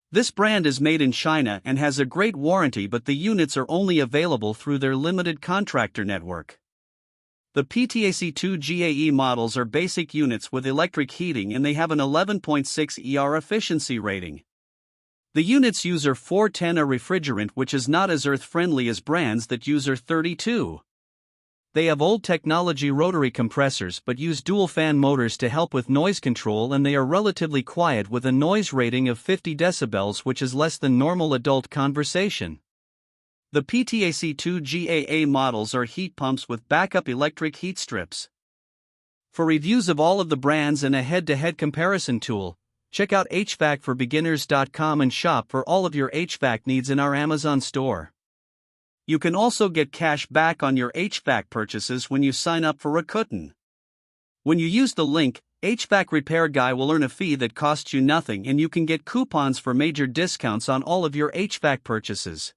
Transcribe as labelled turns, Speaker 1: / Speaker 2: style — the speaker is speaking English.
Speaker 1: This brand is made in China and has a great warranty, but the units are only available through their limited contractor network. The PTAC II GAE models are basic units with electric heating and they have an 11.6 ER efficiency rating. The units use R410, a refrigerant which is not as earth-friendly as brands that use R32. They have old technology rotary compressors but use dual-fan motors to help with noise control, and they are relatively quiet with a noise rating of 50 decibels, which is less than normal adult conversation. The PTAC II GAA models are heat pumps with backup electric heat strips. For reviews of all of the brands and a head-to-head comparison tool, check out HvacRepairGuy.com and shop for all of your HVAC needs in our Amazon store. You can also get cash back on your HVAC purchases when you sign up for Rakuten. When you use the link, HVAC Repair Guy will earn a fee that costs you nothing, and you can get coupons for major discounts on all of your HVAC purchases.